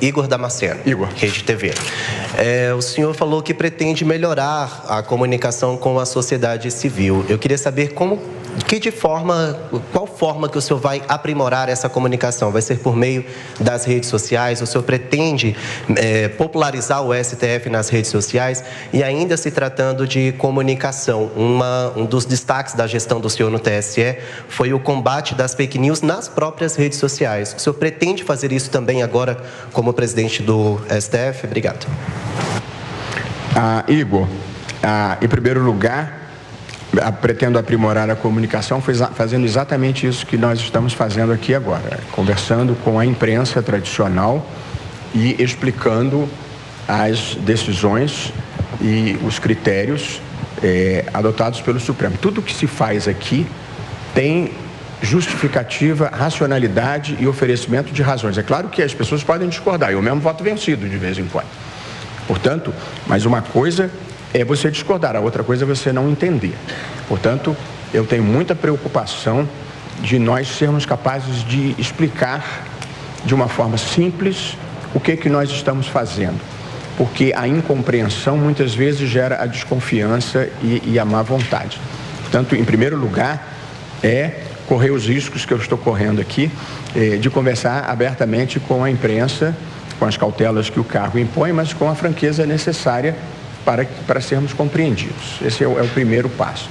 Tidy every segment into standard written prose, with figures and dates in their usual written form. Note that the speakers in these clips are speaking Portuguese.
Igor Damasceno, Igor. Rede TV. O senhor falou que pretende melhorar a comunicação com a sociedade civil. Eu queria saber qual forma que o senhor vai aprimorar essa comunicação? Vai ser por meio das redes sociais? O senhor pretende popularizar o STF nas redes sociais? E ainda se tratando de comunicação, um dos destaques da gestão do senhor no TSE foi o combate das fake news nas próprias redes sociais. O senhor pretende fazer isso também agora como presidente do STF? Obrigado. Igor, em primeiro lugar, pretendo aprimorar a comunicação fazendo exatamente isso que nós estamos fazendo aqui agora, conversando com a imprensa tradicional e explicando as decisões e os critérios adotados pelo Supremo. Tudo que se faz aqui tem justificativa, racionalidade e oferecimento de razões. É claro que as pessoas podem discordar, eu mesmo voto vencido de vez em quando. Portanto, mas uma coisa é você discordar, a outra coisa é você não entender. Portanto, eu tenho muita preocupação de nós sermos capazes de explicar de uma forma simples o que nós estamos fazendo. Porque a incompreensão muitas vezes gera a desconfiança e a má vontade. Portanto, em primeiro lugar, correr os riscos que eu estou correndo aqui, de conversar abertamente com a imprensa, com as cautelas que o cargo impõe, mas com a franqueza necessária para sermos compreendidos. Esse é o primeiro passo.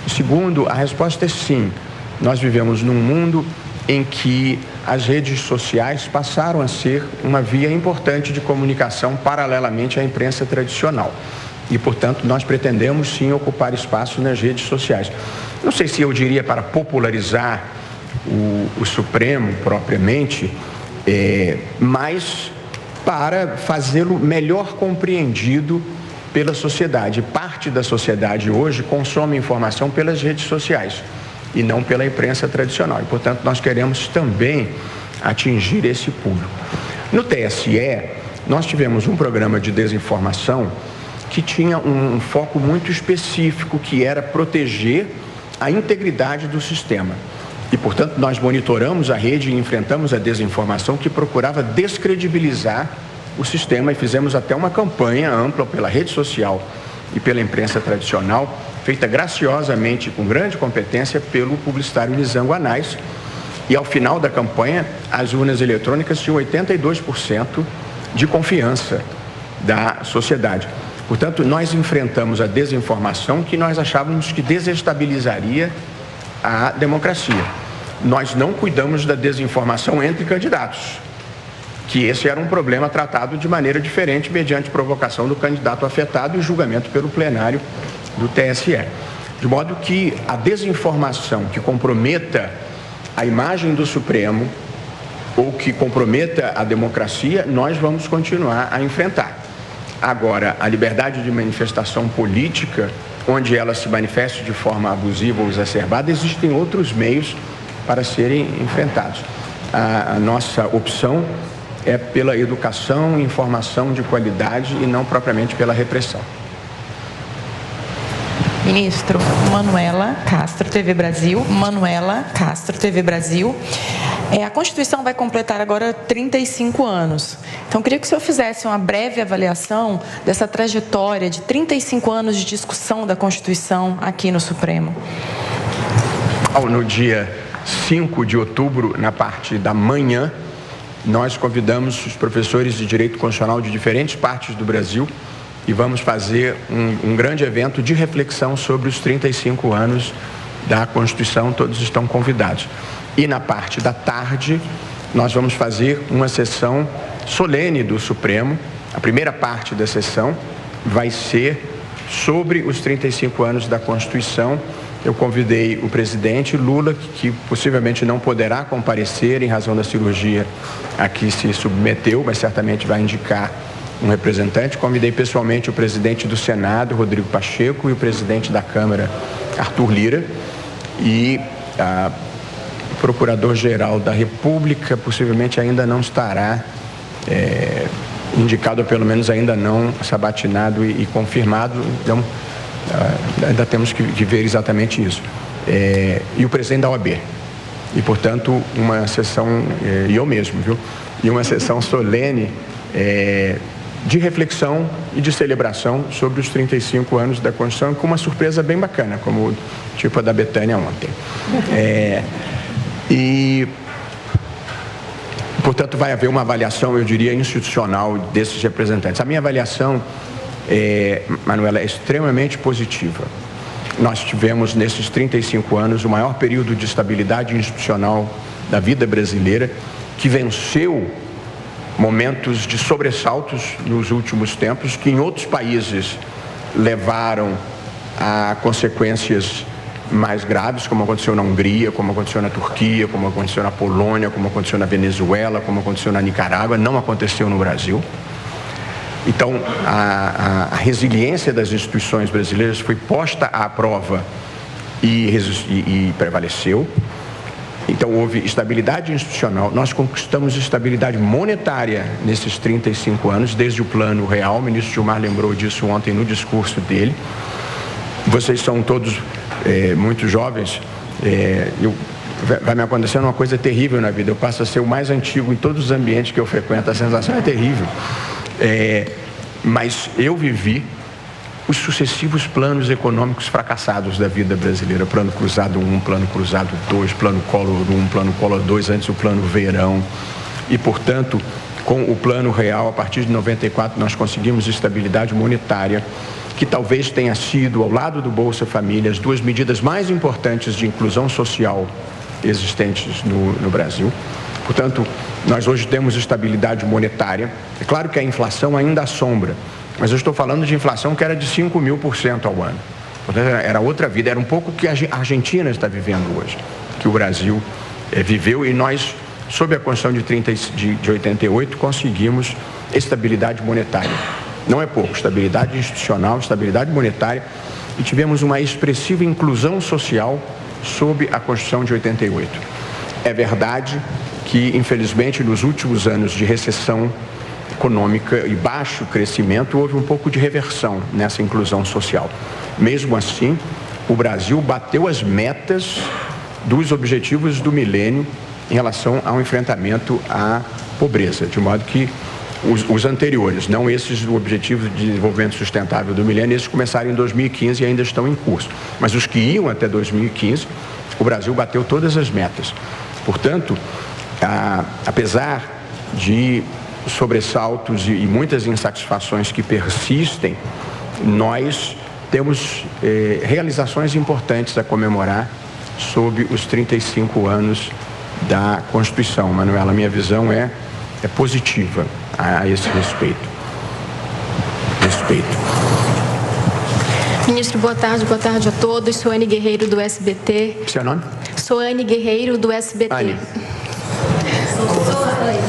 O segundo, a resposta é sim. Nós vivemos num mundo em que as redes sociais passaram a ser uma via importante de comunicação paralelamente à imprensa tradicional. E, portanto, nós pretendemos sim ocupar espaço nas redes sociais. Não sei se eu diria para popularizar o Supremo propriamente, mas para fazê-lo melhor compreendido pela sociedade. Parte da sociedade hoje consome informação pelas redes sociais e não pela imprensa tradicional. E, portanto, nós queremos também atingir esse público. No TSE, nós tivemos um programa de desinformação que tinha um foco muito específico, que era proteger a integridade do sistema. E, portanto, nós monitoramos a rede e enfrentamos a desinformação que procurava descredibilizar o sistema e fizemos até uma campanha ampla pela rede social e pela imprensa tradicional, feita graciosamente, com grande competência, pelo publicitário Nizango Anais. E, ao final da campanha, as urnas eletrônicas tinham 82% de confiança da sociedade. Portanto, nós enfrentamos a desinformação que nós achávamos que desestabilizaria a democracia. Nós não cuidamos da desinformação entre candidatos, que esse era um problema tratado de maneira diferente mediante provocação do candidato afetado e julgamento pelo plenário do TSE. De modo que a desinformação que comprometa a imagem do Supremo ou que comprometa a democracia, nós vamos continuar a enfrentar. Agora, a liberdade de manifestação política, onde ela se manifeste de forma abusiva ou exacerbada, existem outros meios para serem enfrentados. A nossa opção é pela educação e informação de qualidade e não propriamente pela repressão. Ministro, Manuela Castro, TV Brasil. Manuela Castro, TV Brasil. A Constituição vai completar agora 35 anos. Então, queria que o senhor fizesse uma breve avaliação dessa trajetória de 35 anos de discussão da Constituição aqui no Supremo. No dia 5 de outubro, na parte da manhã, nós convidamos os professores de Direito Constitucional de diferentes partes do Brasil e vamos fazer um grande evento de reflexão sobre os 35 anos da Constituição. Todos estão convidados. E na parte da tarde, nós vamos fazer uma sessão solene do Supremo. A primeira parte da sessão vai ser sobre os 35 anos da Constituição. Eu convidei o presidente Lula, que possivelmente não poderá comparecer em razão da cirurgia a que se submeteu, mas certamente vai indicar um representante. Convidei pessoalmente o presidente do Senado, Rodrigo Pacheco, e o presidente da Câmara, Arthur Lira, e o procurador-geral da República possivelmente ainda não estará indicado, ou pelo menos ainda não sabatinado e confirmado. Então, ainda temos que ver exatamente isso. E o presidente da OAB. e, portanto, uma sessão, e eu mesmo, viu? E uma sessão solene de reflexão e de celebração sobre os 35 anos da Constituição, com uma surpresa bem bacana, como tipo a da Betânia ontem. Portanto, vai haver uma avaliação, eu diria, institucional desses representantes. A minha avaliação, Manuela, é extremamente positiva. Nós tivemos, nesses 35 anos, o maior período de estabilidade institucional da vida brasileira, que venceu momentos de sobressaltos nos últimos tempos, que em outros países levaram a consequências mais graves, como aconteceu na Hungria, como aconteceu na Turquia, como aconteceu na Polônia, como aconteceu na Venezuela, como aconteceu na Nicarágua, não aconteceu no Brasil. Então, a resiliência das instituições brasileiras foi posta à prova e prevaleceu. Então, houve estabilidade institucional. Nós conquistamos estabilidade monetária nesses 35 anos, desde o Plano Real. O ministro Gilmar lembrou disso ontem no discurso dele. Vocês são todos muito jovens. Vai me acontecendo uma coisa terrível na vida. Eu passo a ser o mais antigo em todos os ambientes que eu frequento. A sensação é terrível. Mas eu vivi os sucessivos planos econômicos fracassados da vida brasileira. Plano Cruzado 1, Plano Cruzado 2, Plano Collor 1, Plano Collor 2, antes o Plano Verão. E, portanto, com o Plano Real, a partir de 94, nós conseguimos estabilidade monetária, que talvez tenha sido, ao lado do Bolsa Família, as duas medidas mais importantes de inclusão social existentes no Brasil. Portanto, nós hoje temos estabilidade monetária. É claro que a inflação ainda assombra, mas eu estou falando de inflação que era de 5.000% ao ano. Portanto, era outra vida, era um pouco o que a Argentina está vivendo hoje, que o Brasil viveu, e nós, sob a Constituição de 88, conseguimos estabilidade monetária. Não é pouco, estabilidade institucional, estabilidade monetária, e tivemos uma expressiva inclusão social sob a Constituição de 88. É verdade que, infelizmente, nos últimos anos de recessão econômica e baixo crescimento, houve um pouco de reversão nessa inclusão social. Mesmo assim, o Brasil bateu as metas dos objetivos do milênio em relação ao enfrentamento à pobreza, de modo que os anteriores, não esses do Objetivo de Desenvolvimento Sustentável do Milênio, esses começaram em 2015 e ainda estão em curso. Mas os que iam até 2015, o Brasil bateu todas as metas. Portanto, apesar de sobressaltos e muitas insatisfações que persistem, nós temos realizações importantes a comemorar sob os 35 anos da Constituição. Manuela, minha visão é positiva a esse respeito. Ministro, boa tarde a todos. Soane Guerreiro, do SBT. Seu nome? Soane Guerreiro, do SBT. Anne.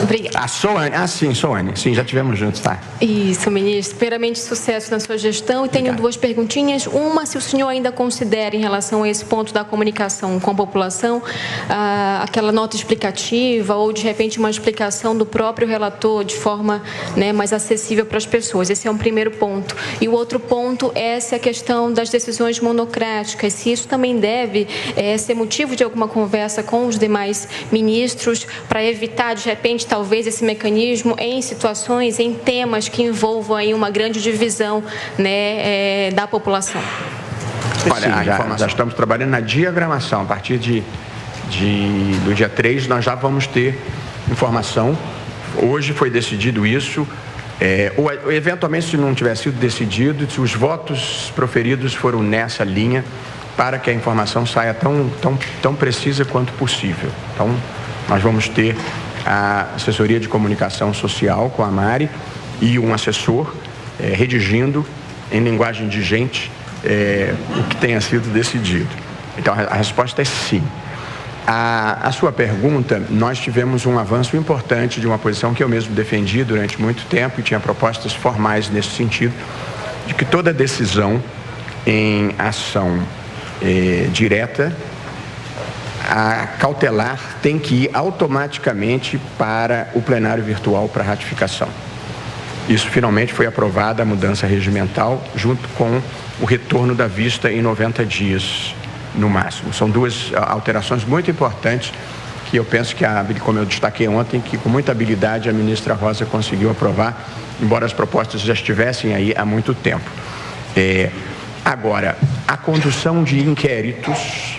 Obrigada. Soane. Sim, já tivemos juntos, tá? Isso, ministro. Primeiramente, sucesso na sua gestão. E tenho duas perguntinhas. Uma, se o senhor ainda considera, em relação a esse ponto da comunicação com a população, aquela nota explicativa ou, de repente, uma explicação do próprio relator de forma mais acessível para as pessoas. Esse é um primeiro ponto. E o outro ponto é se a questão das decisões monocráticas, se isso também deve ser motivo de alguma conversa com os demais ministros para evitar, de repente, talvez esse mecanismo em situações, em temas que envolvam aí uma grande divisão da população. Olha, já estamos trabalhando na diagramação. A partir do dia 3, nós já vamos ter informação. Hoje foi decidido isso. Ou, eventualmente, se não tiver sido decidido, se os votos proferidos foram nessa linha, para que a informação saia tão precisa quanto possível. Então, nós vamos ter a assessoria de comunicação social com a Mari e um assessor redigindo em linguagem de gente o que tenha sido decidido. Então, a resposta é sim. A sua pergunta, nós tivemos um avanço importante de uma posição que eu mesmo defendi durante muito tempo e tinha propostas formais nesse sentido, de que toda decisão em ação direta, a cautelar tem que ir automaticamente para o plenário virtual para ratificação. Isso finalmente foi aprovada, a mudança regimental, junto com o retorno da vista em 90 dias no máximo. São duas alterações muito importantes que eu penso que, como eu destaquei ontem, que com muita habilidade a ministra Rosa conseguiu aprovar, embora as propostas já estivessem aí há muito tempo. Agora, a condução de inquéritos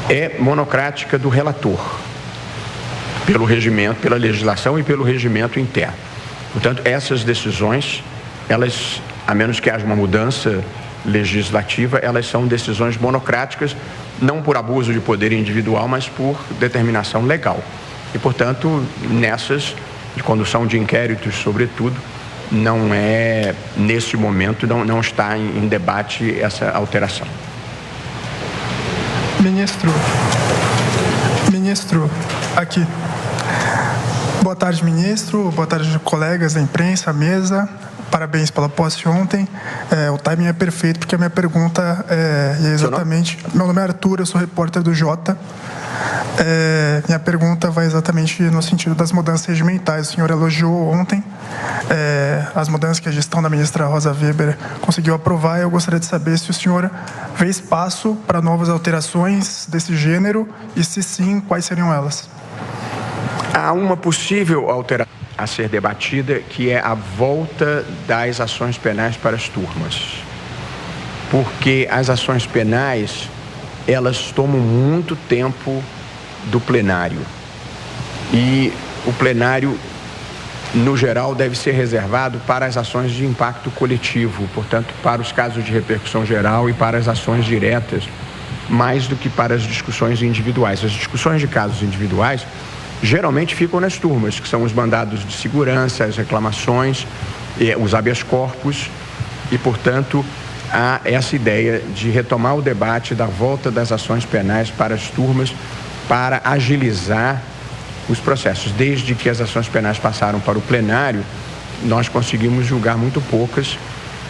é monocrática do relator, pelo regimento, pela legislação e pelo regimento interno. Portanto, essas decisões, elas, a menos que haja uma mudança legislativa, elas são decisões monocráticas, não por abuso de poder individual, mas por determinação legal. E, portanto, nessas de condução de inquéritos, sobretudo, não é, nesse momento, não está em debate essa alteração. Ministro, aqui. Boa tarde, ministro. Boa tarde, colegas da imprensa, mesa. Parabéns pela posse ontem. O timing é perfeito, porque a minha pergunta é exatamente... Meu nome é Arthur, eu sou repórter do Jota. Minha pergunta vai exatamente no sentido das mudanças regimentais. O senhor elogiou ontem as mudanças que a gestão da ministra Rosa Weber conseguiu aprovar. Eu gostaria de saber se o senhor vê espaço para novas alterações desse gênero e, se sim, quais seriam elas? Há uma possível alteração a ser debatida, que é a volta das ações penais para as turmas. Porque as ações penais, elas tomam muito tempo do plenário. E o plenário, no geral, deve ser reservado para as ações de impacto coletivo, portanto, para os casos de repercussão geral e para as ações diretas, mais do que para as discussões individuais. As discussões de casos individuais geralmente ficam nas turmas, que são os mandados de segurança, as reclamações, os habeas corpus, e, portanto, há essa ideia de retomar o debate da volta das ações penais para as turmas, para agilizar os processos. Desde que as ações penais passaram para o plenário, nós conseguimos julgar muito poucas,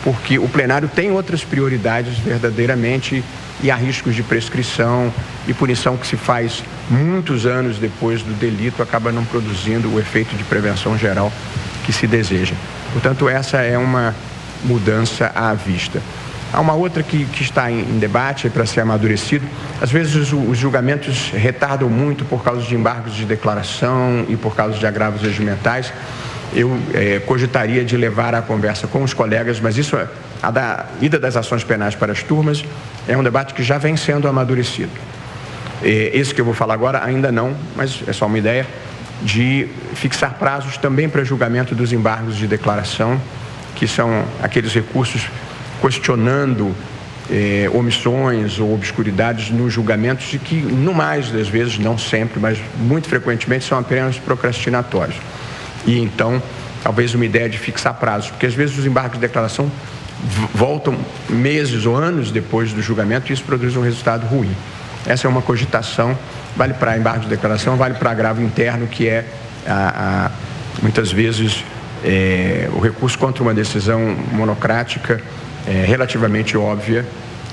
porque o plenário tem outras prioridades verdadeiramente, e há riscos de prescrição e punição que se faz muitos anos depois do delito, acaba não produzindo o efeito de prevenção geral que se deseja. Portanto, essa é uma mudança à vista. Há uma outra que está em debate para ser amadurecido. Às vezes os julgamentos retardam muito por causa de embargos de declaração e por causa de agravos regimentais. Eu cogitaria de levar a conversa com os colegas, mas isso, a da ida das ações penais para as turmas, é um debate que já vem sendo amadurecido. Esse que eu vou falar agora ainda não, mas é só uma ideia, de fixar prazos também para julgamento dos embargos de declaração, que são aqueles recursos questionando omissões ou obscuridades nos julgamentos e que, no mais das vezes, não sempre, mas muito frequentemente, são apenas procrastinatórios. E então, talvez uma ideia de fixar prazos, porque às vezes os embargos de declaração voltam meses ou anos depois do julgamento e isso produz um resultado ruim. Essa é uma cogitação, vale para embargo de declaração, vale para agravo interno, que é, muitas vezes, o recurso contra uma decisão monocrática, relativamente óbvia,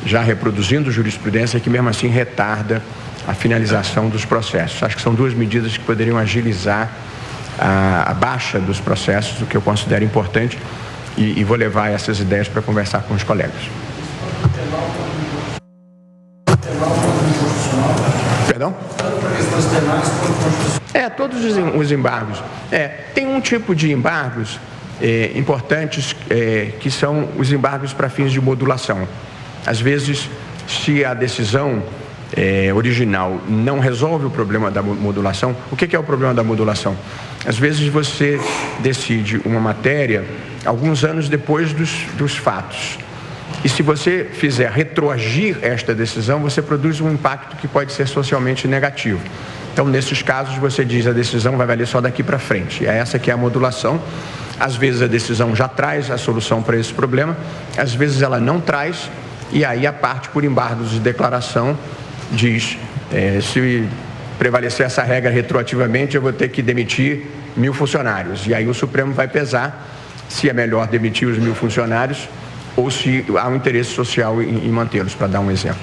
já reproduzindo jurisprudência, que mesmo assim retarda a finalização dos processos. Acho que são duas medidas que poderiam agilizar a baixa dos processos, o que eu considero importante, e vou levar essas ideias para conversar com os colegas. Perdão? Todos os embargos. Tem um tipo de embargos importantes que são os embargos para fins de modulação. Às vezes, se a decisão original não resolve o problema da modulação, o que é o problema da modulação? Às vezes você decide uma matéria alguns anos depois dos fatos. E se você fizer retroagir esta decisão, você produz um impacto que pode ser socialmente negativo. Então, nesses casos, você diz a decisão vai valer só daqui para frente. É essa que é a modulação. Às vezes a decisão já traz a solução para esse problema, às vezes ela não traz, e aí a parte por embargos de declaração diz, se prevalecer essa regra retroativamente, eu vou ter que demitir 1.000 funcionários. E aí o Supremo vai pesar se é melhor demitir os 1.000 funcionários ou se há um interesse social em mantê-los, para dar um exemplo.